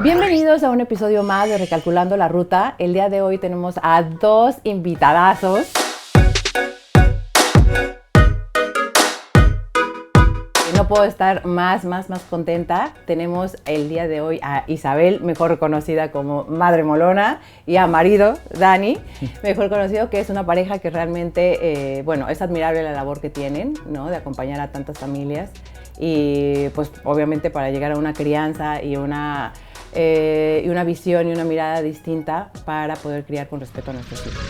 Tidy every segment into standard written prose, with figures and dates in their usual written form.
Bienvenidos a un episodio más de Recalculando la Ruta. El día de hoy tenemos a dos invitadazos. No puedo estar más contenta. Tenemos el día de hoy a Isabel, mejor conocida como Madre Molona, y a marido, Dani, mejor conocido, que es una pareja que realmente, es admirable la labor que tienen, ¿no? De acompañar a tantas familias y pues obviamente para llegar a una crianza y una visión y una mirada distinta para poder criar con respeto a nuestros hijos.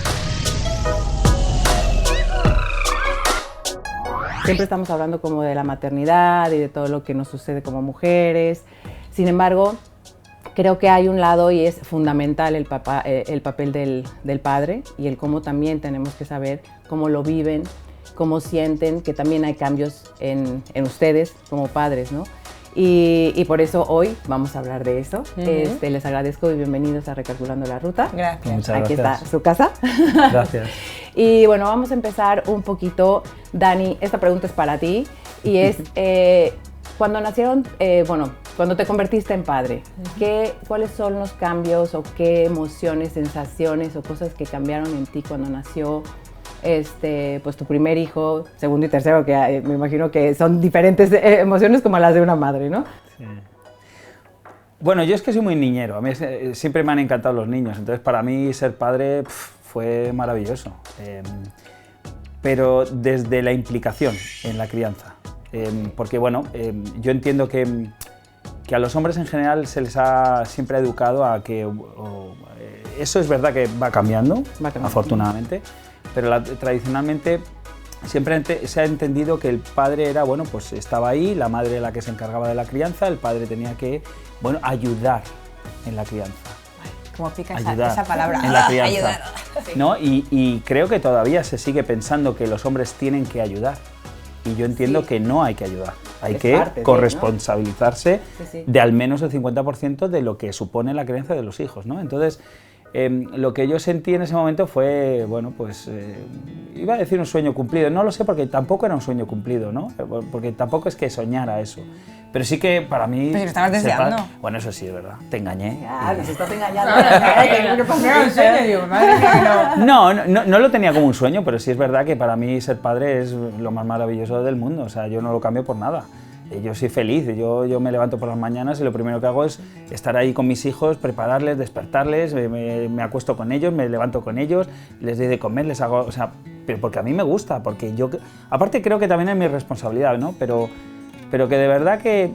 Siempre estamos hablando como de la maternidad y de todo lo que nos sucede como mujeres. Sin embargo, creo que hay un lado y es fundamental el papel del padre y el cómo también tenemos que saber cómo lo viven, cómo sienten, que también hay cambios en ustedes como padres, ¿no? Y por eso hoy vamos a hablar de eso. Les agradezco y bienvenidos a Recalculando la Ruta. Gracias. Muchas Aquí gracias. está su casa. Gracias. Y bueno, vamos a empezar un poquito. Dani, esta pregunta es para ti. Y es, cuando nacieron, cuando te convertiste en padre, ¿cuáles son los cambios o qué emociones, sensaciones o cosas que cambiaron en ti cuando nació pues tu primer hijo, segundo y tercero, que me imagino que son diferentes emociones como las de una madre, ¿no? Sí. Bueno, yo es que soy muy niñero, a mí siempre me han encantado los niños, entonces para mí ser padre fue maravilloso, pero desde la implicación en la crianza, porque bueno, yo entiendo que a los hombres en general se les ha siempre educado a que, eso es verdad que va cambiando. Afortunadamente, pero tradicionalmente siempre se ha entendido que el padre era, pues estaba ahí, la madre era la que se encargaba de la crianza, el padre tenía que, ayudar en la crianza. ¿Cómo pica esa palabra? En la crianza, ayudar. ¿no? Y creo que todavía se sigue pensando que los hombres tienen que ayudar. Y yo entiendo que no hay que ayudar, hay que corresponsabilizarse de al menos el 50% de lo que supone la crianza de los hijos, ¿no? Entonces, lo que yo sentí en ese momento fue, iba a decir un sueño cumplido, no lo sé porque tampoco era un sueño cumplido, ¿no? Porque tampoco es que soñara eso, pero sí que para mí... Pero si lo estabas deseando. Bueno, eso sí, es verdad, te engañé. Nos estás engañando. No lo tenía como un sueño, pero sí es verdad que para mí ser padre es lo más maravilloso del mundo, o sea, yo no lo cambio por nada. Yo soy feliz, yo me levanto por las mañanas y lo primero que hago es estar ahí con mis hijos, prepararles, despertarles, me acuesto con ellos, me levanto con ellos, les doy de comer, les hago, pero porque a mí me gusta, porque yo, aparte creo que también es mi responsabilidad, ¿no? Pero que de verdad que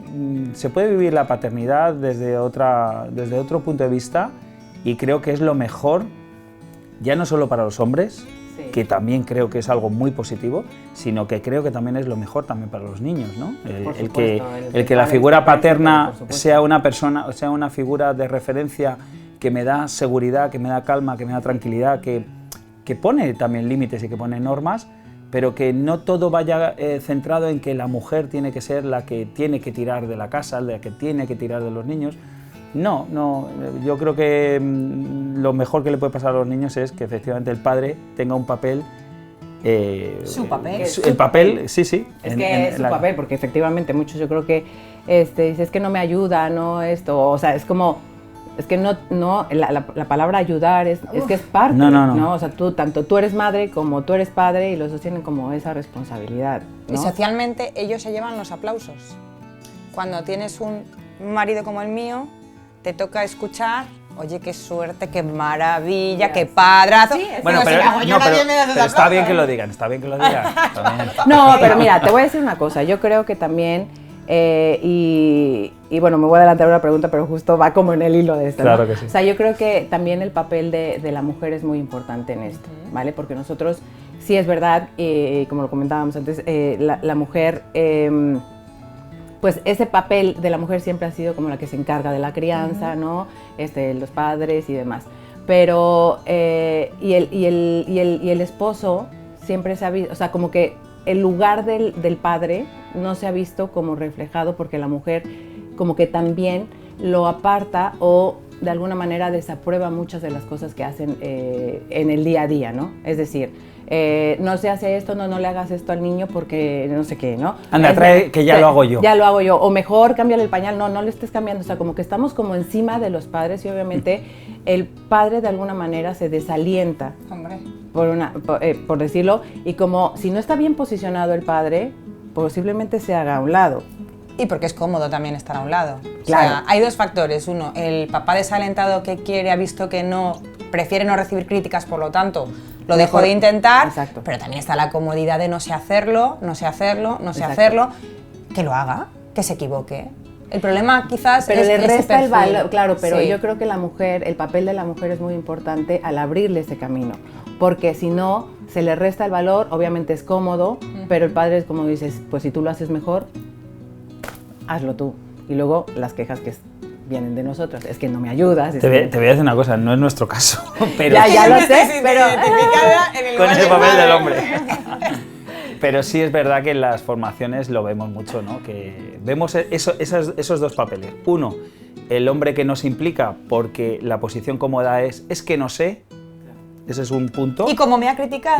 se puede vivir la paternidad desde otro punto de vista y creo que es lo mejor, ya no solo para los hombres, que también creo que es algo muy positivo, sino que creo que también es lo mejor también para los niños, ¿no? El que la figura paterna sea una persona, sea una figura de referencia que me da seguridad, que me da calma, que me da tranquilidad, que pone también límites y que pone normas, pero que no todo vaya centrado en que la mujer tiene que ser la que tiene que tirar de la casa, la que tiene que tirar de los niños. No, yo creo que lo mejor que le puede pasar a los niños es que efectivamente el padre tenga un papel. Su papel. El papel, sí. Es su papel, porque efectivamente muchos yo creo que es que no me ayuda, no esto, o sea, es como, es que la palabra ayudar es que es parte, ¿no? O sea, tanto tú eres madre como tú eres padre y los dos tienen como esa responsabilidad, ¿no? Y socialmente ellos se llevan los aplausos. Cuando tienes un marido como el mío, te toca escuchar, oye, qué suerte, qué maravilla, qué padrazo. Sí, pero está bien que lo digan, No, pero mira, te voy a decir una cosa, yo creo que también, me voy a adelantar una pregunta, pero justo va como en el hilo de esto, ¿no? Claro que sí. O sea, yo creo que también el papel de la mujer es muy importante en esto, ¿vale? Porque nosotros, sí es verdad, como lo comentábamos antes, la mujer... pues ese papel de la mujer siempre ha sido como la que se encarga de la crianza, ¿no? Los padres y demás. Pero, y el esposo siempre se ha visto, o sea, como que el lugar del padre no se ha visto como reflejado porque la mujer como que también lo aparta o de alguna manera desaprueba muchas de las cosas que hacen en el día a día, ¿no? Es decir, no se hace esto, no le hagas esto al niño porque no sé qué, ¿no? Anda, trae que ya lo hago yo. Ya lo hago yo, o mejor cámbiale el pañal, no le estés cambiando, o sea, como que estamos como encima de los padres y obviamente el padre de alguna manera se desalienta, Hombre. por decirlo, y como si no está bien posicionado el padre, posiblemente se haga a un lado. Y porque es cómodo también estar a un lado. Claro. O sea, hay dos factores. Uno, el papá desalentado que quiere, ha visto que no, prefiere no recibir críticas, por lo tanto, lo dejo de intentar. Exacto. Pero también está la comodidad de no sé hacerlo, Exacto. hacerlo. Que lo haga, que se equivoque. El problema quizás pero es le ese resta el perfil. valor, claro, pero Sí. yo creo que la mujer, el papel de la mujer es muy importante al abrirle ese camino, porque si no, se le resta el valor, obviamente es cómodo, pero el padre es como dices, pues si tú lo haces mejor, hazlo tú. Y luego las quejas que vienen de nosotros, es que no me ayudas. Te voy a decir una cosa, no es nuestro caso, pero Ya lo sé, pero... con el papel del hombre. Pero sí es verdad que en las formaciones lo vemos mucho, ¿no? Que vemos esos dos papeles. Uno, el hombre que no se implica porque la posición cómoda es que no sé. Ese es un punto. Y como me ha criticado,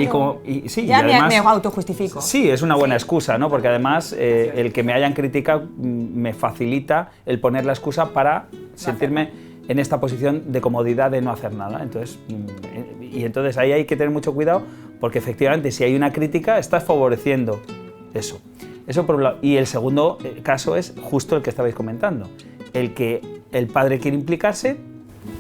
Sí, ya y además, me autojustifico. Sí, es una buena excusa, ¿no? Porque además el que me hayan criticado me facilita el poner la excusa para sentirme en esta posición de comodidad de no hacer nada. Entonces, entonces ahí hay que tener mucho cuidado porque efectivamente si hay una crítica estás favoreciendo eso. Eso por un lado. Y el segundo caso es justo el que estabais comentando. El que el padre quiere implicarse.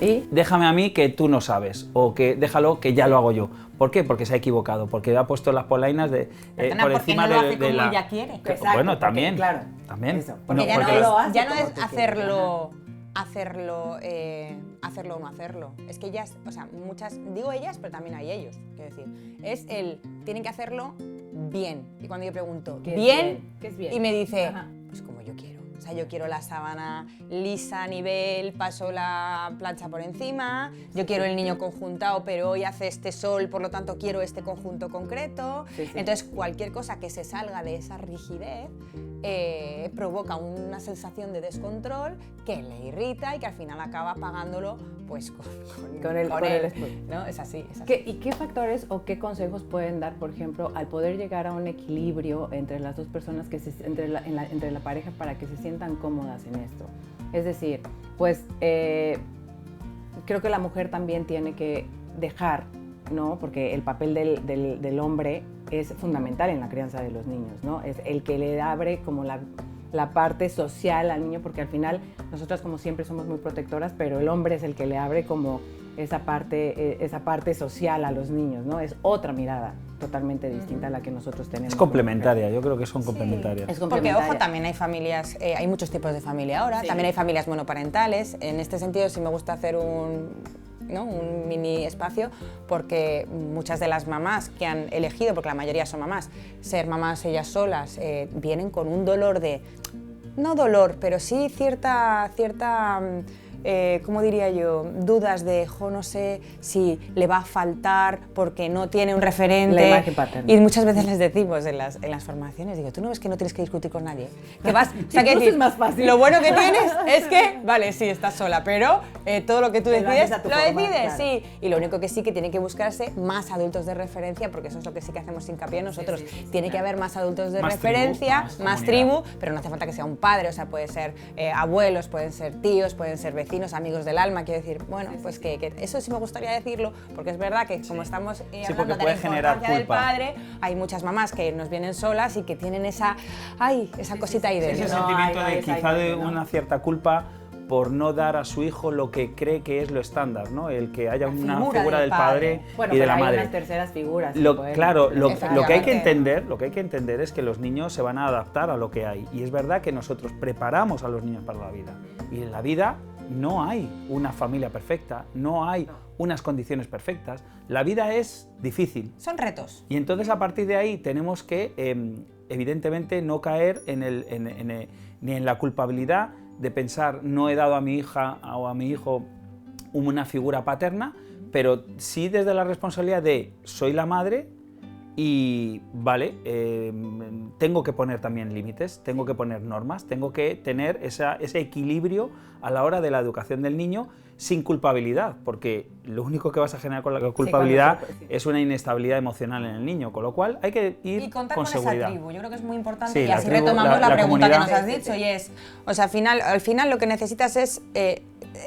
¿Y? Déjame a mí que tú no sabes, o que déjalo que ya lo hago yo. ¿Por qué? Porque se ha equivocado, porque ha puesto las polainas por encima no lo hace de como la... ella quiere. Exacto, bueno, también. claro. También. Eso, Porque No, ya, porque no, lo hace ya no como es tú quieres. hacerlo o no hacerlo. Es que ellas, o sea, muchas, digo ellas, pero también hay ellos. Quiero decir, tienen que hacerlo bien. Y cuando yo pregunto, ¿Qué es ¿bien? bien? ¿Qué es bien? Y me dice, Ajá. pues como yo quiero. O sea, yo quiero la sábana lisa a nivel, paso la plancha por encima, yo quiero el niño conjuntado, pero hoy hace este sol, por lo tanto quiero este conjunto concreto. Sí, sí. Entonces, cualquier cosa que se salga de esa rigidez provoca una sensación de descontrol que le irrita y que al final acaba pagándolo pues Con el esposo. ¿no? Es así. ¿Y qué factores o qué consejos pueden dar, por ejemplo, al poder llegar a un equilibrio entre las dos personas, entre la pareja para que se sientan cómodas en esto? Es decir, pues creo que la mujer también tiene que dejar, ¿no? Porque el papel del hombre es fundamental en la crianza de los niños, ¿no? Es el que le abre como la parte social al niño, porque al final nosotras como siempre somos muy protectoras, pero el hombre es el que le abre como esa parte social a los niños, ¿no? Es otra mirada totalmente distinta a la que nosotros tenemos. Es complementaria, yo creo que son complementarias. Es Porque, complementaria. ojo, también hay familias, hay muchos tipos de familia ahora, Sí. también hay familias monoparentales. En este sentido, sí me gusta hacer un mini espacio, porque muchas de las mamás que han elegido, porque la mayoría son mamás, ser mamás ellas solas, vienen con un dolor no dolor, pero sí cierta ¿cómo diría yo? Dudas de, no sé si le va a faltar porque no tiene un referente. La imagen paterna. Y muchas veces les decimos en las formaciones, digo, ¿tú no ves que no tienes que discutir con nadie? Que vas, o sea, que Incluso decir, es más fácil. Lo bueno que tienes es que, vale, sí, estás sola, pero todo lo que tú Lo haces decides, a tu lo forma, decides, claro. sí. Y lo único que sí que tienen que buscarse más adultos de referencia, porque eso es lo que sí que hacemos hincapié nosotros. Tiene que haber más adultos de Más referencia, tribu, más comunidad. tribu, pero no hace falta que sea un padre, o sea, puede ser abuelos, pueden ser tíos, pueden ser vecinos, amigos del alma, quiero decir, bueno, pues que eso sí me gustaría decirlo, porque es verdad que como estamos porque hablando de la puede generar importancia del culpa. padre, hay muchas mamás que nos vienen solas y que tienen esa cosita ahí Ese dentro. No, sentimiento hay de quizá de ¿no? una cierta culpa por no dar a su hijo lo que cree que es lo estándar, ¿no? El que haya una figura figura del del padre Bueno, y de pero la hay madre. unas terceras figuras. que pueden- Claro, lo que hay que Efectivamente. entender es que los niños se van a adaptar a lo que hay. Y es verdad que nosotros preparamos a los niños para la vida. Y en la vida no hay una familia perfecta, no hay unas condiciones perfectas. La vida es difícil. Son retos. Y entonces a partir de ahí tenemos que, evidentemente, no caer ni en la culpabilidad de pensar no he dado a mi hija o a mi hijo una figura paterna, pero sí desde la responsabilidad de soy la madre, Y vale, tengo que poner también límites, tengo que poner normas, tengo que tener ese equilibrio a la hora de la educación del niño sin culpabilidad, porque lo único que vas a generar con la culpabilidad es una inestabilidad emocional en el niño, con lo cual hay que ir y contar con con seguridad. esa tribu, yo creo que es muy importante, Sí, y la así tribu, retomamos la pregunta que nos has comunidad. dicho, y es, o sea, al final lo que necesitas es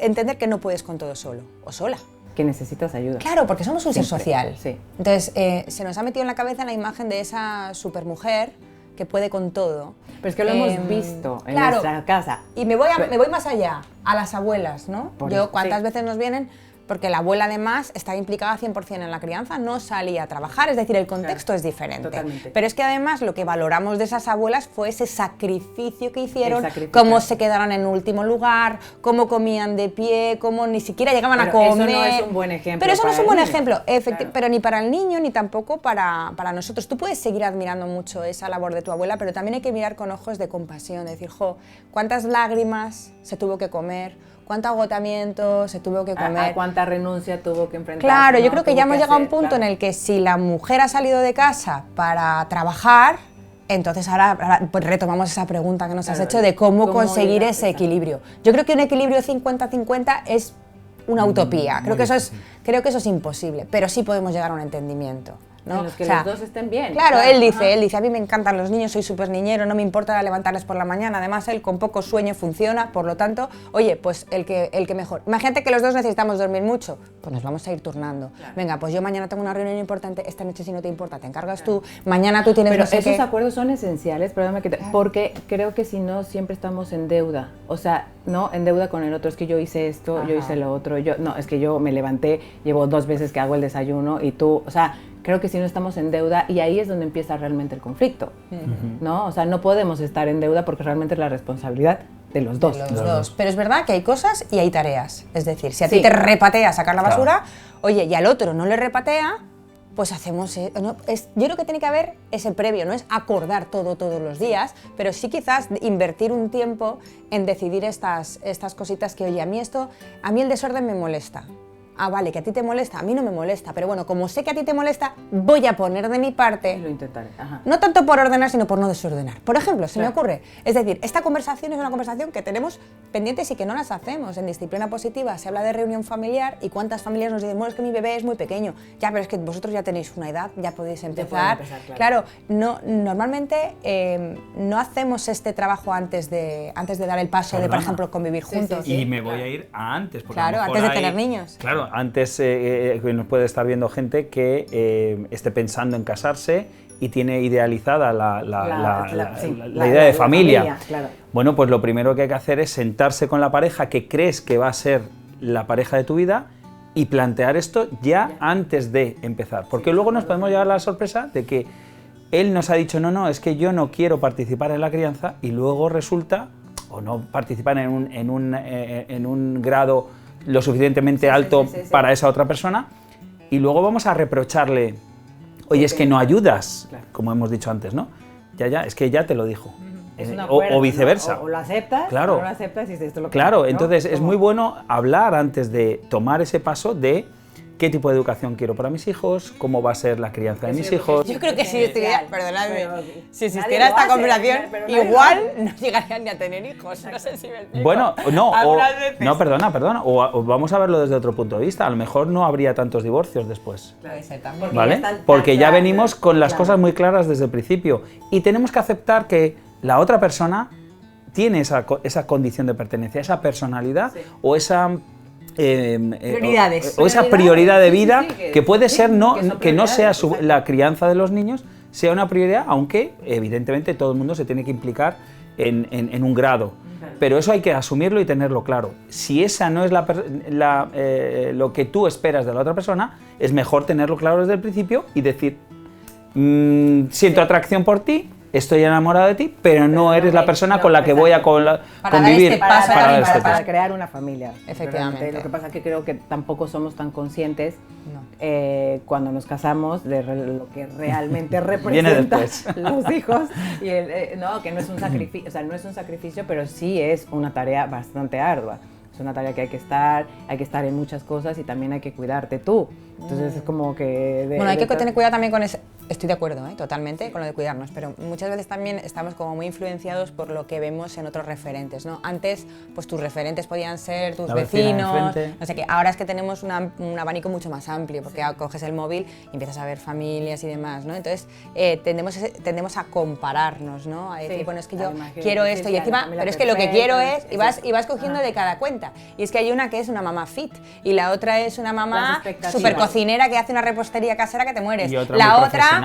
entender que no puedes con todo solo o sola. Que necesitas ayuda. Claro, porque somos un ser Siempre, social. sí. Entonces, se nos ha metido en la cabeza la imagen de esa supermujer que puede con todo. Pero es que lo hemos visto en claro, nuestra casa. Y me voy más allá, a las abuelas, ¿no? Por Yo, eso, ¿cuántas sí. veces nos vienen? Porque la abuela además estaba implicada 100% en la crianza, no salía a trabajar, es decir, el contexto es diferente. Totalmente. Pero es que además lo que valoramos de esas abuelas fue ese sacrificio que hicieron, El sacrificio. cómo se quedaron en último lugar, cómo comían de pie, cómo ni siquiera llegaban a Pero eso comer. no es un buen ejemplo Pero eso no para es un el buen niño. ejemplo, Claro. pero ni para el niño ni tampoco para nosotros. Tú puedes seguir admirando mucho esa labor de tu abuela, pero también hay que mirar con ojos de compasión, de decir, jo, cuántas lágrimas se tuvo que comer, cuánto agotamiento se tuvo que comer. ¿A cuánta renuncia tuvo que enfrentar? Claro, yo creo que ya hemos llegado a un punto en el que si la mujer ha salido de casa para trabajar, entonces ahora pues retomamos esa pregunta que nos has Claro, hecho de cómo conseguir llegar, ese exacto. equilibrio. Yo creo que un equilibrio 50-50 es una utopía, creo que eso es imposible, pero sí podemos llegar a un entendimiento, ¿no? En los que O sea, los dos estén bien. Claro, él dice, ajá. a mí me encantan los niños, soy súper niñero, no me importa levantarles por la mañana, además él con poco sueño funciona, por lo tanto, oye, pues el que mejor. Imagínate que los dos necesitamos dormir mucho, pues nos vamos a ir turnando. Claro. Venga, pues yo mañana tengo una reunión importante, esta noche si no te importa, te encargas tú, mañana tú tienes Pero no sé esos qué. acuerdos son esenciales, perdóname que porque creo que si no siempre estamos en deuda, o sea, no en deuda con el otro, es que yo hice esto, yo Ajá. hice lo otro, no, es que yo me levanté, llevo 2 veces que hago el desayuno y tú, o sea, creo que si no estamos en deuda y ahí es donde empieza realmente el conflicto, ¿no? O sea, no podemos estar en deuda porque realmente es la responsabilidad de los dos. Los dos. Pero es verdad que hay cosas y hay tareas. Es decir, si a ti Sí. te repatea sacar la Claro. basura, oye, y al otro no le repatea, pues hacemos... yo creo que tiene que haber ese previo, no es acordar todo todos los días, pero sí quizás invertir un tiempo en decidir estas cositas que, oye, a mí el desorden me molesta. Ah, vale, que a ti te molesta, a mí no me molesta, pero bueno, como sé que a ti te molesta, voy a poner de mi parte, Lo intentaré, ajá. no tanto por ordenar, sino por no desordenar. Por ejemplo, se me Claro. ocurre, es decir, esta conversación es una conversación que tenemos pendientes y que no las hacemos. En disciplina positiva se habla de reunión familiar y cuántas familias nos dicen, bueno, es que mi bebé es muy pequeño. Ya, pero es que vosotros ya tenéis una edad, ya podéis empezar. pueden empezar, claro. Normalmente no hacemos este trabajo antes de dar el paso de, por Perdona. ejemplo, convivir Sí, juntos. sí, Y me voy a ir a antes. Porque Claro, a lo mejor antes de tener niños. Claro, antes que nos puede estar viendo gente que esté pensando en casarse y tiene idealizada la idea de familia. Claro. Bueno, pues lo primero que hay que hacer es sentarse con la pareja que crees que va a ser la pareja de tu vida y plantear esto ya antes de empezar. Porque luego nos podemos llevar la sorpresa de que él nos ha dicho, no, es que yo no quiero participar en la crianza, y luego resulta, o no participar en un grado lo suficientemente alto sí. para esa otra persona, y luego vamos a reprocharle, oye, es que no ayudas, Claro. como hemos dicho antes, ¿no? Ya, es que ya te lo dijo. Es un O acuerdo, viceversa. ¿no? O lo aceptas, Claro. o no lo aceptas y dices, esto es lo que Claro, ¿no? entonces es ¿Cómo? muy bueno hablar antes de tomar ese paso de qué tipo de educación quiero para mis hijos, cómo va a ser la crianza de mis hijos. Yo creo que si existiera, perdonadme, Pero si nadie existiera lo esta hace, conversación, pero nadie lo igual hace. no llegarían ni a tener hijos. No sé si me explico. Bueno, no, Algunas veces. no, perdona, o vamos a verlo desde otro punto de vista, a lo mejor no habría tantos divorcios después. Puede ser también. Porque ¿Vale? ya están tan Porque ya claras, venimos con las claro. cosas muy claras desde el principio y tenemos que aceptar que la otra persona tiene esa condición de pertenencia, esa personalidad Sí. o esa Prioridades. o esa prioridad de Sí, sí, vida sí, que puede sí, ser que son que no sea prioridades, exacto. la crianza de los niños sea una prioridad, aunque evidentemente todo el mundo se tiene que implicar en un grado. Claro. Pero eso hay que asumirlo y tenerlo claro. Si esa no es lo que tú esperas de la otra persona, es mejor tenerlo claro desde el principio y decir, siento atracción por ti, estoy enamorado de ti, pero no eres la persona con la que voy a Para convivir. dar este paso para dar también, este para paso. crear una familia. Efectivamente. Realmente. Lo que pasa es que creo que tampoco somos tan conscientes No. cuando nos casamos de lo que realmente Viene representan después. los hijos. Y no, que no es un sacrificio, o sea, no es un sacrificio, pero sí es una tarea bastante ardua. Es una tarea que hay que estar en muchas cosas y también hay que cuidarte tú. Entonces es como que... Bueno, hay que tener cuidado también con ese... Estoy de acuerdo, totalmente, con lo de cuidarnos, pero muchas veces también estamos como muy influenciados por lo que vemos en otros referentes, ¿no? Antes, pues tus referentes podían ser tus vecinos, no sé qué. Ahora es que tenemos un abanico mucho más amplio, porque coges el móvil y empiezas a ver familias y demás, ¿no? Entonces, tendemos a compararnos, ¿no? A decir, bueno, es que yo quiero esto y encima, pero es que lo que quiero es, y vas cogiendo de cada cuenta. Y es que hay una que es una mamá fit y la otra es una mamá súper cocinera que hace una repostería casera que te mueres. La otra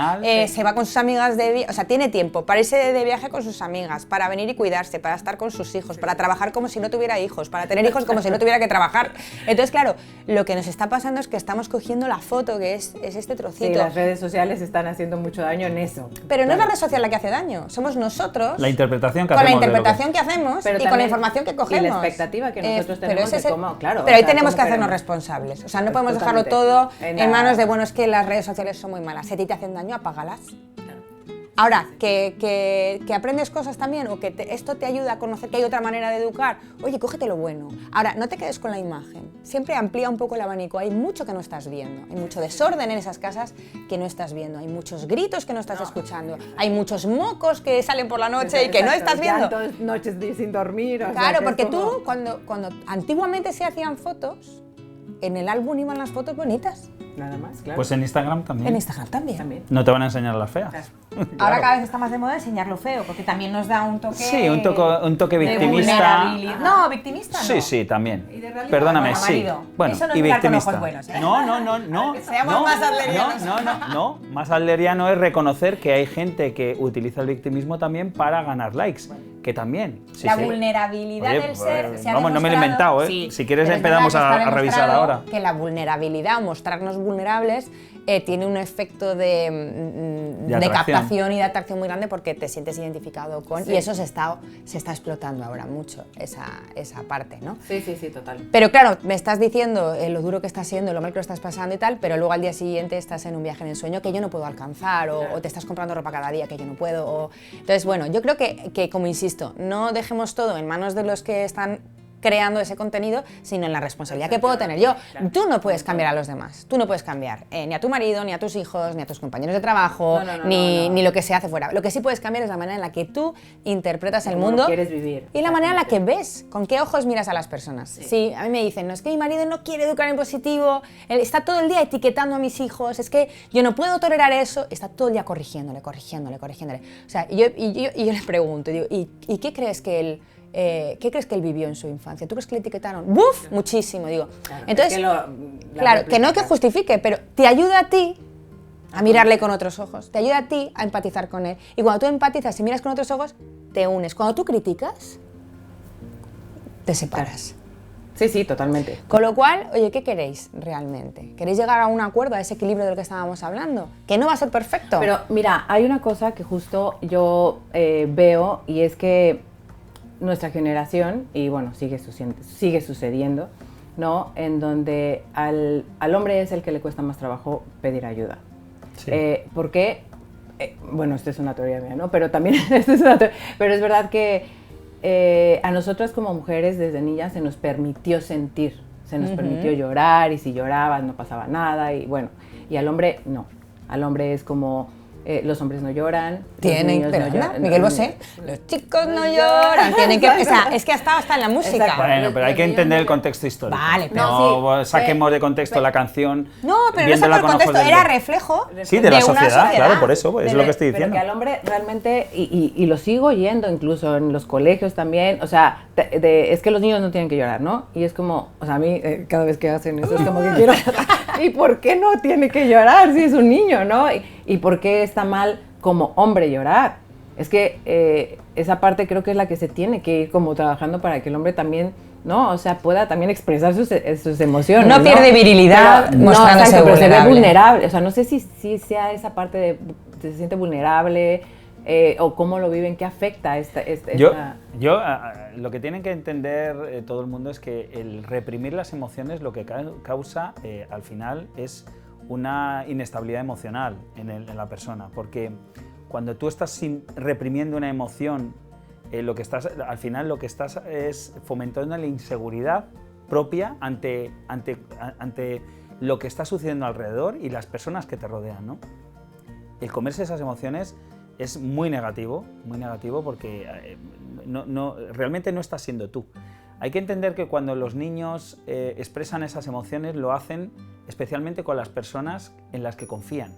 se va con sus amigas o sea, tiene tiempo para irse de viaje con sus amigas, para venir y cuidarse, para estar con sus hijos, para trabajar como si no tuviera hijos, para tener hijos como si no tuviera que trabajar. Entonces, claro, lo que nos está pasando es que estamos cogiendo la foto, que es este trocito. Sí, las redes sociales están haciendo mucho daño en eso. Pero no es la red social la que hace daño, somos nosotros. La interpretación que hacemos. Con la interpretación que hacemos y con la información que cogemos. Y la expectativa que nosotros tenemos de cómo, claro. Pero ahí tenemos que hacernos responsables. O sea, no podemos dejarlo todo en manos de, bueno, es que las redes sociales son muy malas. Si a ti te hacen daño, apágalas. Ahora, que aprendes cosas también o que esto te ayuda a conocer que hay otra manera de educar, oye, cógete lo bueno. Ahora, no te quedes con la imagen, siempre amplía un poco el abanico, hay mucho que no estás viendo, hay mucho desorden en esas casas que no estás viendo, hay muchos gritos que no estás escuchando, hay muchos mocos que salen por la noche y que no estás viendo. Noches sin dormir. Claro, porque tú, cuando antiguamente se hacían fotos, en el álbum iban las fotos bonitas. Nada más, claro. Pues en Instagram también. En Instagram también. No te van a enseñar las feas. Claro. Ahora cada vez está más de moda enseñar lo feo, porque también nos da un toque... Sí, un toque victimista. No, victimista no. Sí, también. Perdóname, sí. Bueno, eso no es mirar con ojos buenos, ¿eh? No. Seamos más adlerianos. No. Más adleriano es reconocer que hay gente que utiliza el victimismo también para ganar likes. Que también. La vulnerabilidad del ser se ha vamos, no me lo he inventado, ¿eh? Sí, si quieres empezamos a revisar ahora. Que la vulnerabilidad o mostrarnos vulnerables tiene un efecto de captación y de atracción muy grande porque te sientes identificado con... Sí. Y eso se está explotando ahora mucho, esa parte, ¿no? Sí, total. Pero claro, me estás diciendo lo duro que estás siendo, lo mal que lo estás pasando y tal, pero luego al día siguiente estás en un viaje en el sueño que yo no puedo alcanzar o te estás comprando ropa cada día que yo no puedo. Entonces, bueno, yo creo que, como insisto, no dejemos todo en manos de los que están creando ese contenido, sino en la responsabilidad que puedo tener yo. Tú no puedes cambiar a los demás, tú no puedes cambiar ni a tu marido, ni a tus hijos, ni a tus compañeros de trabajo, ni lo que se hace fuera. Lo que sí puedes cambiar es la manera en la que tú interpretas el mundo quieres vivir, y la manera en la que ves, con qué ojos miras a las personas. Sí, a mí me dicen, no, es que mi marido no quiere educar en positivo, él está todo el día etiquetando a mis hijos, es que yo no puedo tolerar eso, está todo el día corrigiéndole. O sea, y yo le pregunto, digo, ¿y qué crees que él... ¿qué crees que él vivió en su infancia? ¿Tú crees que le etiquetaron? ¡Buf! Claro. Muchísimo, digo. Claro, entonces, que no que justifique, pero te ayuda a ti a mirarle con otros ojos, te ayuda a ti a empatizar con él. Y cuando tú empatizas y miras con otros ojos, te unes. Cuando tú criticas, te separas. Sí, totalmente. Con lo cual, oye, ¿qué queréis realmente? ¿Queréis llegar a un acuerdo, a ese equilibrio del que estábamos hablando? Que no va a ser perfecto. Pero mira, hay una cosa que justo yo veo y es que nuestra generación, y bueno, sigue sucediendo, ¿no? En donde al hombre es el que le cuesta más trabajo pedir ayuda. Sí. ¿Por qué? Bueno, esta es una teoría mía, ¿no? Pero también pero es verdad que a nosotras como mujeres desde niñas se nos permitió sentir, se nos permitió llorar, y si llorabas no pasaba nada, y bueno, y al hombre no. Al hombre es como... los hombres no lloran, tienen, pero no lloran, Miguel Bosé, los chicos no lloran, tienen que, o sea, es que ha estado hasta en la música. Exacto. Bueno, pero hay que entender el contexto histórico. Vale, pero no saquemos de contexto la canción. No, pero no saco el contexto, era reflejo de la sociedad, claro, por eso, es lo que estoy diciendo. Pero que al hombre realmente, y lo sigo oyendo incluso en los colegios también, o sea, es que los niños no tienen que llorar, ¿no? Y es como, o sea, a mí cada vez que hacen eso es como que quiero, ¿y por qué no tiene que llorar si es un niño, no? ¿Y por qué está mal como hombre llorar? Es que esa parte creo que es la que se tiene que ir como trabajando para que el hombre también, ¿no? O sea, pueda también expresar sus emociones. No pierde virilidad mostrándose pero se ve vulnerable. O sea, no sé si sea esa parte de se siente vulnerable o cómo lo viven, qué afecta esta... Yo lo que tienen que entender todo el mundo es que el reprimir las emociones lo que causa al final es una inestabilidad emocional en la persona, porque cuando tú estás reprimiendo una emoción, al final lo que estás es fomentando la inseguridad propia ante lo que está sucediendo alrededor y las personas que te rodean, ¿no? el comerse esas emociones es muy negativo porque realmente no estás siendo tú. Hay que entender que cuando los niños expresan esas emociones lo hacen especialmente con las personas en las que confían.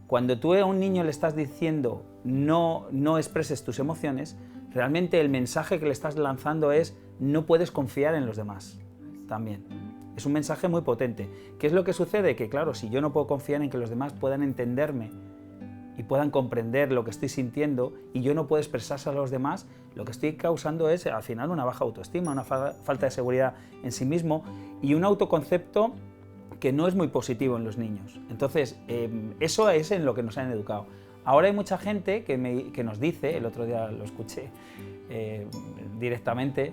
Cuando tú a un niño le estás diciendo no expreses tus emociones, realmente el mensaje que le estás lanzando es no puedes confiar en los demás también. Es un mensaje muy potente. ¿Qué es lo que sucede? Que claro, si yo no puedo confiar en que los demás puedan entenderme y puedan comprender lo que estoy sintiendo y yo no puedo expresarse a los demás, lo que estoy causando es al final una baja autoestima, una falta de seguridad en sí mismo y un autoconcepto que no es muy positivo en los niños. Entonces, eso es en lo que nos han educado. Ahora hay mucha gente que nos dice, el otro día lo escuché directamente,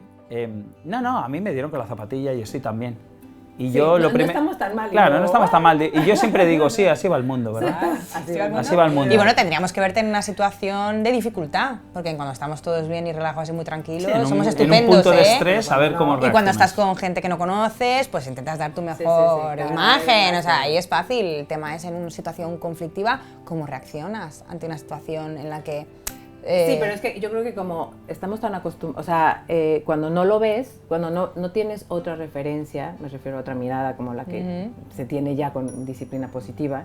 no, a mí me dieron con la zapatilla y estoy tan bien. Y sí, yo no estamos tan mal. Claro, no estamos tan mal. Y yo siempre digo, sí, así va el mundo, ¿verdad? Así va el mundo. Y bueno, tendríamos que verte en una situación de dificultad, porque cuando estamos todos bien y relajados y muy tranquilos, sí, somos estupendos, en un punto de estrés, a ver cómo reaccionas. Y cuando estás con gente que no conoces, pues intentas dar tu mejor imagen, o sea, ahí es fácil. El tema es en una situación conflictiva, ¿cómo reaccionas ante una situación en la que... Sí, pero es que yo creo que como estamos tan acostumbrados, o sea, cuando no lo ves, cuando no tienes otra referencia, me refiero a otra mirada como la que se tiene ya con disciplina positiva,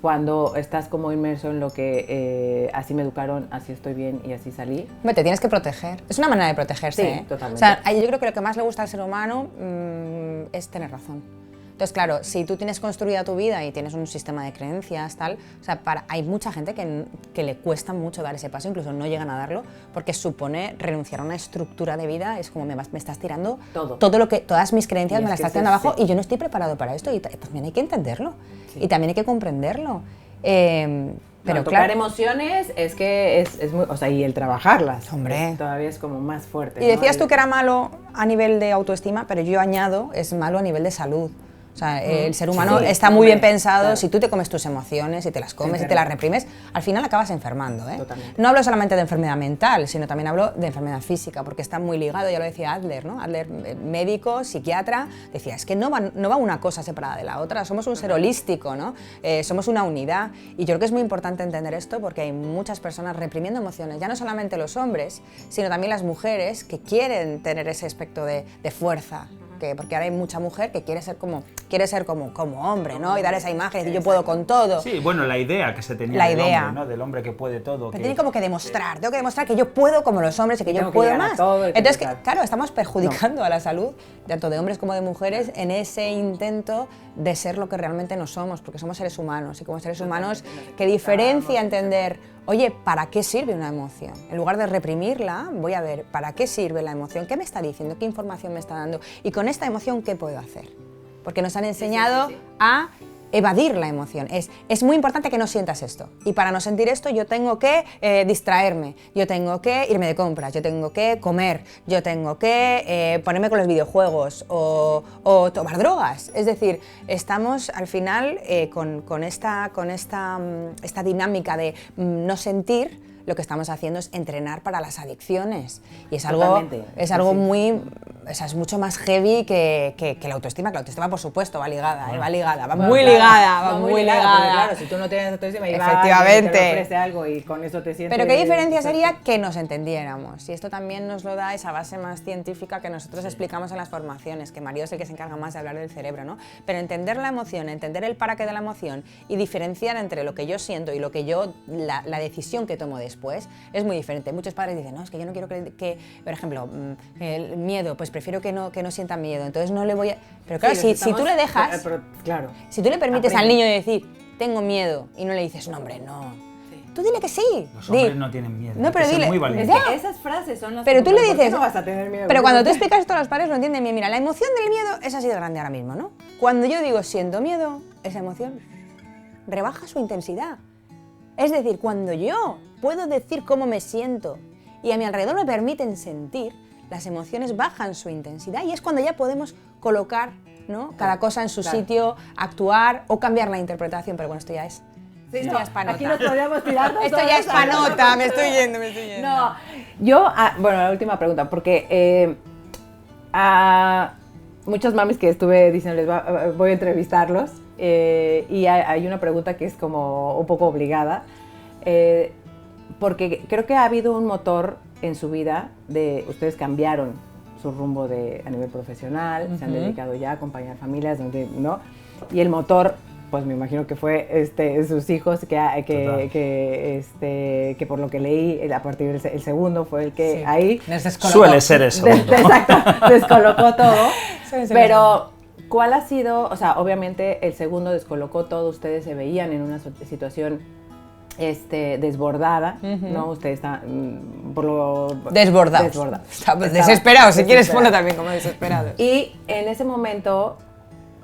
cuando estás como inmerso en lo que así me educaron, así estoy bien y así salí. Bueno, te tienes que proteger, es una manera de protegerse. Sí, totalmente. O sea, yo creo que lo que más le gusta al ser humano es tener razón. Entonces, claro, si tú tienes construida tu vida y tienes un sistema de creencias, tal, o sea, hay mucha gente que le cuesta mucho dar ese paso, incluso no llegan a darlo, porque supone renunciar a una estructura de vida, es como me estás tirando todo lo que, todas mis creencias me las estás tirando abajo y yo no estoy preparado para esto y también hay que entenderlo y también hay que comprenderlo. Pero tocar emociones es que es muy, o sea, y el trabajarlas, hombre, todavía es como más fuerte. Y decías tú que era malo a nivel de autoestima, pero yo añado, es malo a nivel de salud. O sea, el ser humano está muy bien pensado, claro. Si tú te comes tus emociones, si te las comes, si te las reprimes, al final acabas enfermando, ¿eh? No hablo solamente de enfermedad mental, sino también hablo de enfermedad física, porque está muy ligado, ya lo decía Adler, ¿no? Adler, médico, psiquiatra, decía, es que no va una cosa separada de la otra, somos un ser holístico, ¿no? Somos una unidad, y yo creo que es muy importante entender esto porque hay muchas personas reprimiendo emociones, ya no solamente los hombres, sino también las mujeres que quieren tener ese aspecto de fuerza, porque ahora hay mucha mujer que quiere ser como hombre, ¿no? Y dar esa imagen, decir yo puedo con todo. Sí, bueno, la idea que se tenía del hombre, ¿no? Del hombre que puede todo. Pero tiene como que demostrar, tengo que demostrar que yo puedo como los hombres y que yo puedo más. Entonces, claro, estamos perjudicando a la salud, tanto de hombres como de mujeres, en ese intento de ser lo que realmente no somos, porque somos seres humanos, y como seres humanos, ¿qué diferencia entender, oye, ¿para qué sirve una emoción? En lugar de reprimirla, voy a ver, ¿para qué sirve la emoción? ¿Qué me está diciendo? ¿Qué información me está dando? Y con esta emoción, ¿qué puedo hacer? Porque nos han enseñado a evadir la emoción. Es muy importante que no sientas esto. Y para no sentir esto yo tengo que distraerme, yo tengo que irme de compras, yo tengo que comer, yo tengo que ponerme con los videojuegos o tomar drogas. Es decir, estamos al final con esta dinámica de no sentir. Lo que estamos haciendo es entrenar para las adicciones y es algo muy, o sea, es mucho más heavy que la autoestima. Que la autoestima, por supuesto, va ligada, va muy ligada. Claro, si tú no tienes autoestima y efectivamente te ofrece algo y con eso te sientes... Pero qué diferencia sería que nos entendiéramos, y esto también nos lo da esa base más científica que nosotros explicamos en las formaciones, que Mario es el que se encarga más de hablar del cerebro, ¿no? Pero entender la emoción, entender el para qué de la emoción y diferenciar entre lo que yo siento y lo que yo, la decisión que tomo después, es muy diferente. Muchos padres dicen, no, es que yo no quiero que por ejemplo, el miedo, pues prefiero que no sienta miedo, entonces no le voy a... Pero claro, si tú le dejas, si tú le permites al niño decir, tengo miedo, y no le dices, no, hombre, no. Tú dile que sí. Los hombres no tienen miedo. No, pero dile. Muy valiente. Es que esas frases son las pero tú le dices. No vas a tener miedo. Pero cuando tú explicas esto a los padres lo entienden bien. Mira, la emoción del miedo es así de grande ahora mismo, ¿no? Cuando yo digo siento miedo, esa emoción rebaja su intensidad. Es decir, cuando yo puedo decir cómo me siento y a mi alrededor me permiten sentir, las emociones bajan su intensidad y es cuando ya podemos colocar, ¿no? Cada cosa en su sitio, actuar o cambiar la interpretación. Pero bueno, esto ya es. Sí, esto ya es panota. Aquí nos podríamos tirar. Esto ya es panota, me estoy yendo. No, yo, bueno, la última pregunta, porque a muchas mamis que estuve diciéndoles, voy a entrevistarlos, Y hay una pregunta que es como un poco obligada, porque creo que ha habido un motor en su vida de ustedes cambiaron su rumbo a nivel profesional, se han dedicado ya a acompañar familias, ¿no? Y el motor, pues me imagino que fue sus hijos, que por lo que leí, a partir del segundo fue el que ahí... Suele ser el segundo. Exacto, descolocó todo. Pero, ¿cuál ha sido? O sea, obviamente el segundo descolocó todo, ustedes se veían en una situación desbordada, ¿no? Usted está desbordados. Estamos desesperados, si quieres ponlo también como desesperados. Y en ese momento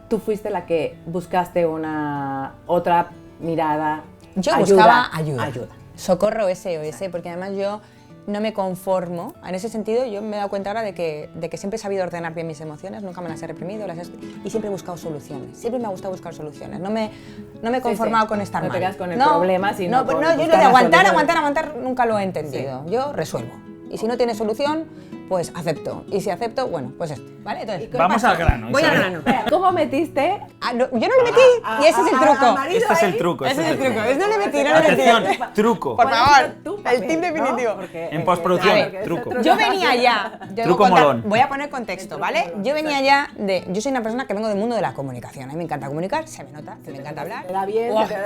tú fuiste la que buscaste otra mirada. Yo buscaba ayuda. Socorro SOS, porque además yo no me conformo. En ese sentido, yo me he dado cuenta ahora de que siempre he sabido ordenar bien mis emociones, nunca me las he reprimido y siempre he buscado soluciones. Siempre me ha gustado buscar soluciones. No me he conformado con estar mal. No te quedas con el problema, sino yo lo de aguantar nunca lo he entendido. Sí. Yo resuelvo. Y si no tiene solución, pues acepto. Y si acepto, bueno, pues esto, ¿vale? Entonces, vamos al grano. Voy al grano. ¿Cómo metiste? Yo no lo metí y ese es el truco. Este es el truco. Ese es el truco. No lo metí. Atención, truco. Por favor, el tip definitivo. ¿No? En postproducción, truco. Yo venía ya. Truco molón. Voy a poner contexto, ¿vale? Yo venía ya yo soy una persona que vengo del mundo de la comunicación. A mí me encanta comunicar, se me nota, que me encanta hablar.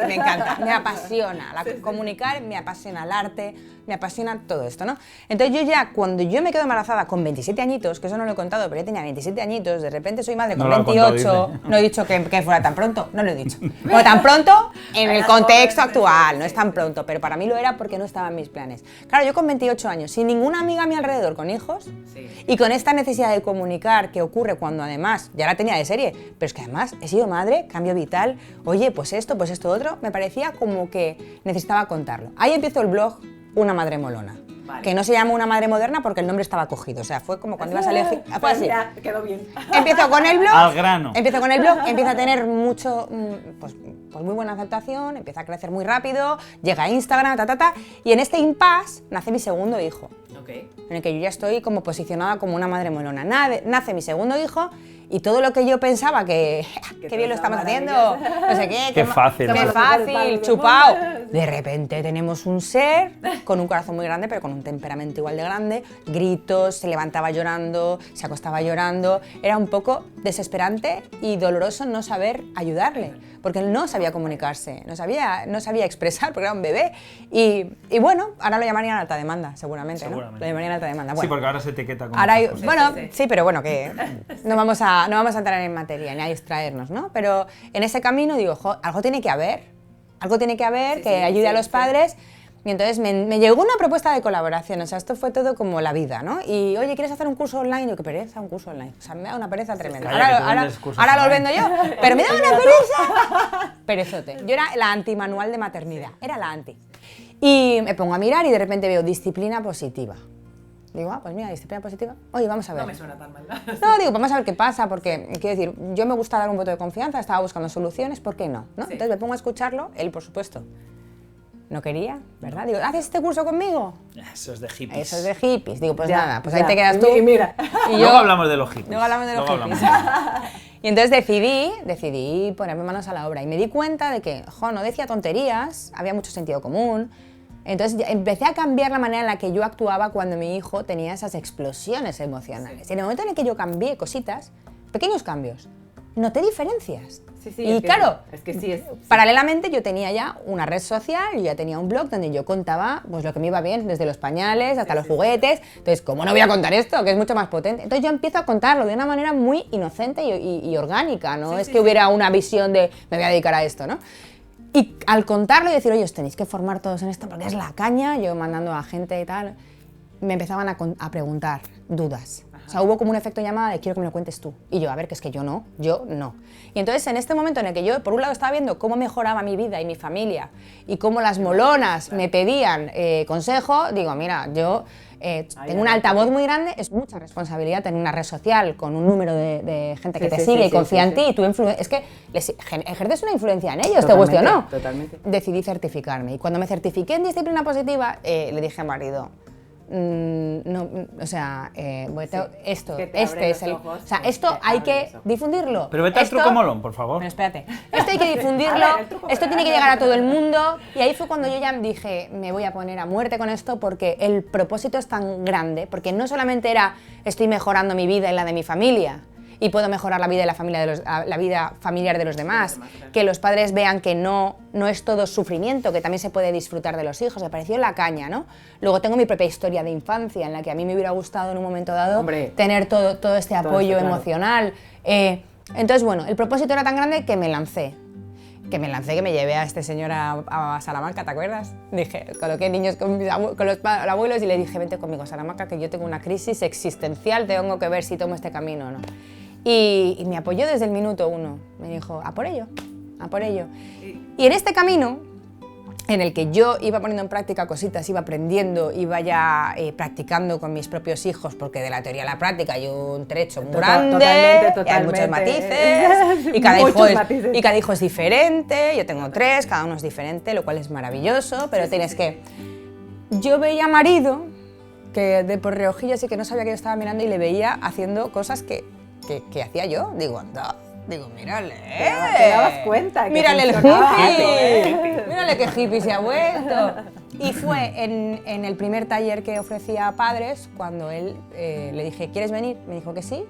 Me encanta, me apasiona. Comunicar, me apasiona el arte, me apasiona todo esto, ¿no? Entonces yo ya, cuando yo me quedo embarazada con 27 añitos, que eso no lo he contado, pero yo tenía 27 añitos, de repente soy madre con 28, no he dicho que fuera tan pronto, no lo he dicho. Bueno, tan pronto en el contexto actual, no es tan pronto, pero para mí lo era porque no estaba en mis planes. Claro, yo con 28 años, sin ninguna amiga a mi alrededor con hijos, y con esta necesidad de comunicar que ocurre cuando además, ya la tenía de serie, pero es que además he sido madre, cambio vital, oye, pues esto otro, me parecía como que necesitaba contarlo. Ahí empiezo el blog Una Madre Molona. Vale. Que no se llama Una Madre Moderna porque el nombre estaba cogido, o sea, fue como cuando ibas a elegir. Fue así. Ya, quedó bien. Empiezo con el blog. Al grano. Empiezo con el blog, empieza a tener mucho, pues muy buena aceptación, empieza a crecer muy rápido, llega a Instagram, y en este impasse nace mi segundo hijo. Okay. En el que yo ya estoy como posicionada como una madre molona. Nace mi segundo hijo. Y todo lo que yo pensaba que bien lo estamos haciendo, no sé qué. Qué fácil. Qué fácil, chupao. De repente tenemos un ser con un corazón muy grande, pero con un temperamento igual de grande. Gritos, se levantaba llorando, se acostaba llorando. Era un poco desesperante y doloroso no saber ayudarle, porque él no sabía comunicarse, no sabía expresar, porque era un bebé. Y bueno, ahora lo llamarían alta demanda, seguramente, ¿no? Lo llamarían alta demanda. Bueno, sí, porque ahora se etiqueta como... Sí, pero bueno, que no vamos a entrar en materia ni a distraernos, ¿no? Pero en ese camino digo, algo tiene que haber que ayude a los padres. Y entonces me llegó una propuesta de colaboración, o sea, esto fue todo como la vida, ¿no? Y, oye, ¿quieres hacer un curso online? Yo, qué pereza, un curso online. O sea, me da una pereza tremenda. Ahora lo vendo yo, pero me da una pereza. Perezote. Yo era la anti-manual de maternidad, era la anti. Y me pongo a mirar y de repente veo disciplina positiva. Digo, pues mira, disciplina positiva. Oye, vamos a ver. No me suena tan mal. No, digo, vamos a ver qué pasa, porque, quiero decir, yo me gusta dar un voto de confianza, estaba buscando soluciones, ¿por qué no? Sí. Entonces me pongo a escucharlo, él, por supuesto, no quería, ¿verdad? Digo, ¿haces este curso conmigo? Eso es de hippies. Eso es de hippies. Digo, pues ya, nada, pues ahí te quedas tú. Y mira. Y luego hablamos de los hippies. Luego hablamos de los hippies. Y entonces decidí ponerme manos a la obra y me di cuenta de que, no decía tonterías, había mucho sentido común. Entonces empecé a cambiar la manera en la que yo actuaba cuando mi hijo tenía esas explosiones emocionales. Y en el momento en el que yo cambié cositas, pequeños cambios, noté diferencias. Y claro, paralelamente yo tenía ya una red social, yo ya tenía un blog donde yo contaba pues, lo que me iba bien, desde los pañales hasta los juguetes. Entonces, ¿cómo no voy a contar esto? Que es mucho más potente. Entonces yo empiezo a contarlo de una manera muy inocente y orgánica, no es que hubiera una visión de me voy a dedicar a esto, ¿no? Y al contarlo y decir, oye, os tenéis que formar todos en esto porque es la caña, yo mandando a gente y tal, me empezaban a preguntar dudas. Ajá. O sea, hubo como un efecto llamada de quiero que me lo cuentes tú. Y yo, a ver, que es que yo no. Y entonces en este momento en el que yo, por un lado, estaba viendo cómo mejoraba mi vida y mi familia y cómo las molonas me pedían consejo, digo, mira, yo... tengo un altavoz muy grande, es mucha responsabilidad tener una red social con un número de gente que te sigue y confía en ti y tú es que ejerces una influencia en ellos, te guste o no. Totalmente. Decidí certificarme y cuando me certifiqué en disciplina positiva le dije a marido, no, o sea, esto, Que te este abren es los el... ojos, O sea, pues esto te hay abren que los ojos. difundirlo. Pero vete al Esto- truco molón, por favor. Pero espérate, esto hay que difundirlo, A ver, el truco esto molón. tiene que llegar a todo el mundo, y ahí fue cuando yo ya dije, me voy a poner a muerte con esto, porque el propósito es tan grande, porque no solamente era, estoy mejorando mi vida y la de mi familia, y puedo mejorar la vida de la vida familiar de los demás, que los padres vean que no es todo sufrimiento, que también se puede disfrutar de los hijos, me pareció la caña, ¿no? Luego tengo mi propia historia de infancia, en la que a mí me hubiera gustado en un momento dado tener todo este apoyo emocional. Entonces, bueno, el propósito era tan grande que me lancé, que me llevé a este señor a Salamanca, ¿te acuerdas? Dije, coloqué niños con los abuelos y le dije, vente conmigo a Salamanca, que yo tengo una crisis existencial, tengo que ver si tomo este camino o no. Y me apoyó desde el minuto 1, me dijo, a por ello, a por ello. Y en este camino, en el que yo iba poniendo en práctica cositas, iba aprendiendo, iba ya practicando con mis propios hijos, porque de la teoría a la práctica hay un trecho muy grande, totalmente. y hay muchos matices, y cada hijo es matices. diferente, yo tengo 3, cada uno es diferente, lo cual es maravilloso, pero tienes que... Yo veía a marido, que de por reojillo así que no sabía que yo estaba mirando, y le veía haciendo cosas que hacía yo, digo, anda... Digo, mírale, Te dabas cuenta que mírale el funcionaba hippie, mírale qué hippie se ha vuelto. Y fue en el primer taller que ofrecía a padres, cuando él le dije, ¿quieres venir? Me dijo que sí.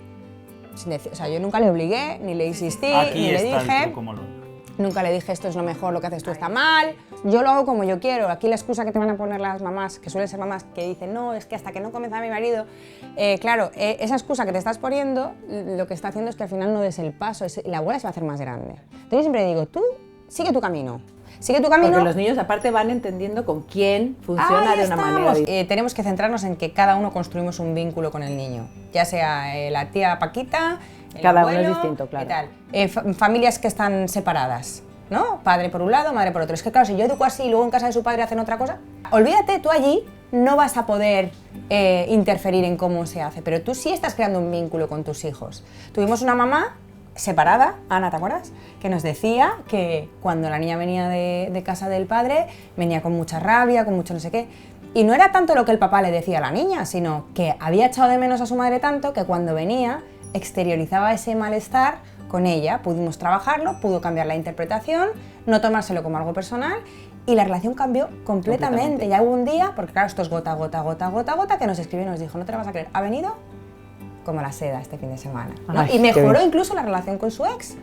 O sea, yo nunca le obligué, ni le insistí, Aquí ni le está el dije. truco molón. Nunca le dije, esto es lo mejor, lo que haces tú está mal. Yo lo hago como yo quiero. Aquí la excusa que te van a poner las mamás, que suelen ser mamás que dicen, no, es que hasta que no comienza mi marido. Claro, esa excusa que te estás poniendo, lo que está haciendo es que al final no des el paso, y la bola se va a hacer más grande. Entonces yo siempre digo, tú sigue tu camino. Sigue tu camino. Porque los niños aparte van entendiendo con quién funciona Ahí de una estamos. manera. Tenemos que centrarnos en que cada uno construimos un vínculo con el niño, ya sea la tía Paquita, el Cada uno es abuelo, distinto, claro. y tal. Familias que están separadas, ¿no? Padre por un lado, madre por otro. Es que claro, si yo educo así y luego en casa de su padre hacen otra cosa, olvídate, tú allí no vas a poder interferir en cómo se hace, pero tú sí estás creando un vínculo con tus hijos. Tuvimos una mamá separada, Ana, ¿te acuerdas? Que nos decía que cuando la niña venía de casa del padre, venía con mucha rabia, con mucho no sé qué. Y no era tanto lo que el papá le decía a la niña, sino que había echado de menos a su madre tanto que cuando venía exteriorizaba ese malestar con ella. Pudimos trabajarlo, pudo cambiar la interpretación, no tomárselo como algo personal, y la relación cambió completamente. Ya hubo un día, porque claro, esto es gota, gota, gota, gota, gota, que nos escribió y nos dijo, no te lo vas a creer, ha venido como la seda este fin de semana, ¿no? Ay, Y mejoró bien. incluso la relación con su ex,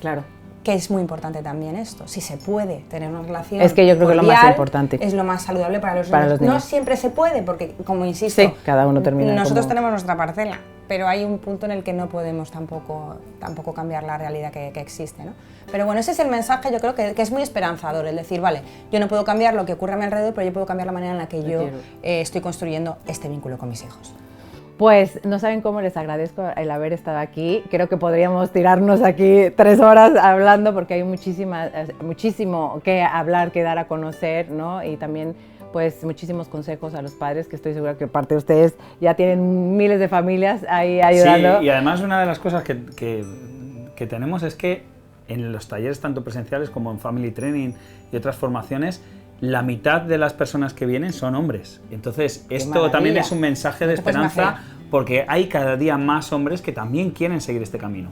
Claro. que es muy importante también esto. Si se puede tener una relación Es que yo creo que es lo más cordial, importante. es lo más saludable para los Para niños. los niños. No siempre se puede, porque como insisto, Sí, cada uno termina nosotros como- tenemos nuestra parcela, pero hay un punto en el que no podemos tampoco cambiar la realidad que existe, ¿no? Pero bueno, ese es el mensaje, yo creo que es muy esperanzador, el decir, vale, yo no puedo cambiar lo que ocurre a mi alrededor, pero yo puedo cambiar la manera en la que yo quiero. estoy construyendo este vínculo con mis hijos. Pues no saben cómo les agradezco el haber estado aquí. Creo que podríamos tirarnos aquí 3 horas hablando porque hay muchísimo que hablar, que dar a conocer, ¿no? Y también pues muchísimos consejos a los padres, que estoy segura que parte de ustedes ya tienen miles de familias ahí ayudando. Sí, y además una de las cosas que tenemos es que en los talleres tanto presenciales como en Family Training y otras formaciones, la mitad de las personas que vienen son hombres. Entonces, esto maravilla. también es un mensaje de No te puedes esperanza imaginar. porque hay cada día más hombres que también quieren seguir este camino.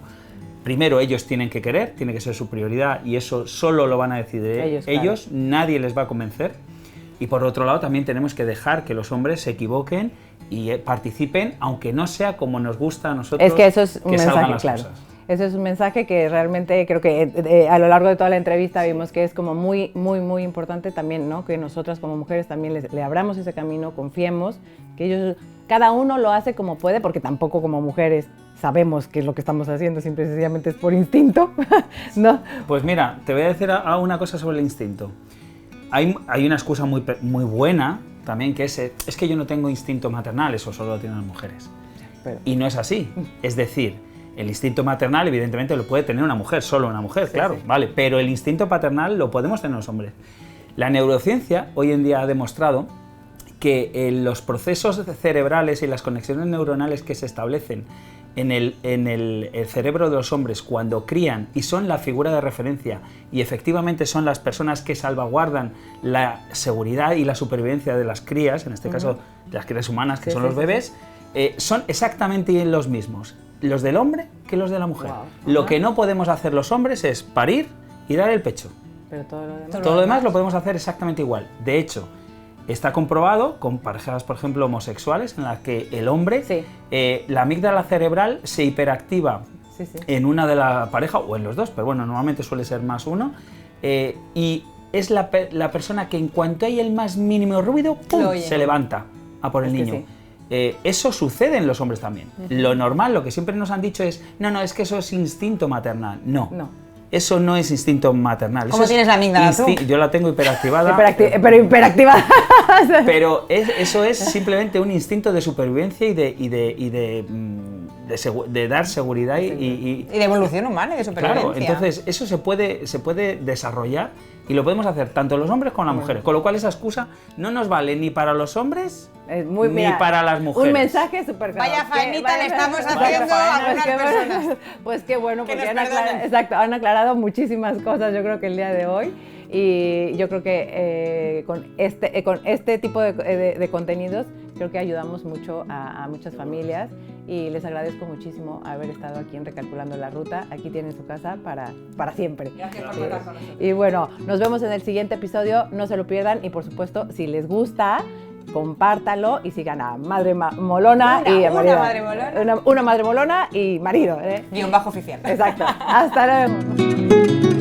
Primero, ellos tienen que querer, tiene que ser su prioridad y eso solo lo van a decidir Ellos, ellos, claro. nadie les va a convencer. Y por otro lado, también tenemos que dejar que los hombres se equivoquen y participen, aunque no sea como nos gusta a nosotros. Es que eso es un que salgan mensaje, las claro. cosas. Eso es un mensaje que realmente creo que a lo largo de toda la entrevista vimos que es como muy importante también, ¿no? Que nosotras como mujeres también le abramos ese camino, confiemos, que ellos, cada uno lo hace como puede, porque tampoco como mujeres sabemos qué es lo que estamos haciendo, simple y sencillamente es por instinto, ¿no? Pues mira, te voy a decir una cosa sobre el instinto. Hay una excusa muy buena también, que es que yo no tengo instinto maternal, eso solo lo tienen las mujeres. Pero- Y no es así. Es decir, el instinto maternal evidentemente lo puede tener una mujer, solo una mujer, claro, sí. vale, pero el instinto paternal lo podemos tener los hombres. La neurociencia hoy en día ha demostrado que los procesos cerebrales y las conexiones neuronales que se establecen el cerebro de los hombres cuando crían y son la figura de referencia y efectivamente son las personas que salvaguardan la seguridad y la supervivencia de las crías, en este caso de las crías humanas, que son los bebés, son exactamente los mismos, los del hombre que los de la mujer. Wow. Lo que no podemos hacer los hombres es parir y dar el pecho. Pero Todo lo demás lo podemos hacer exactamente igual. De hecho, está comprobado con parejas, por ejemplo, homosexuales, en las que el hombre, la amígdala cerebral se hiperactiva en una de la pareja, o en los dos, pero bueno, normalmente suele ser más uno, y es la persona que en cuanto hay el más mínimo ruido, ¡pum!, se levanta a por el niño. Eso sucede en los hombres también. Lo normal, lo que siempre nos han dicho es, no, es que eso es instinto maternal. No. Eso no es instinto maternal. ¿Cómo tienes la amígdala tú? Yo la tengo hiperactivada. Pero hiperactivada. Pero eso es simplemente un instinto de supervivencia y de dar seguridad y de evolución humana y de supervivencia. Claro, entonces eso se puede desarrollar y lo podemos hacer tanto los hombres como las mujeres. Con lo cual esa excusa no nos vale ni para los hombres ni para las mujeres. Un mensaje súper claro. Vaya faenita le estamos haciendo a algunas personas. Pues qué bueno, porque han aclarado muchísimas cosas, yo creo que el día de hoy. Y yo creo que con este tipo de contenidos creo que ayudamos mucho a muchas familias y les agradezco muchísimo haber estado aquí en Recalculando la Ruta. Aquí tienen su casa para siempre. Gracias por estar con nosotros. Y bueno, nos vemos en el siguiente episodio, no se lo pierdan y por supuesto, si les gusta, compártalo y sigan a Madre Molona y a marido. Una Madre Molona. Una Madre Molona y marido. _oficial. Exacto. Hasta luego.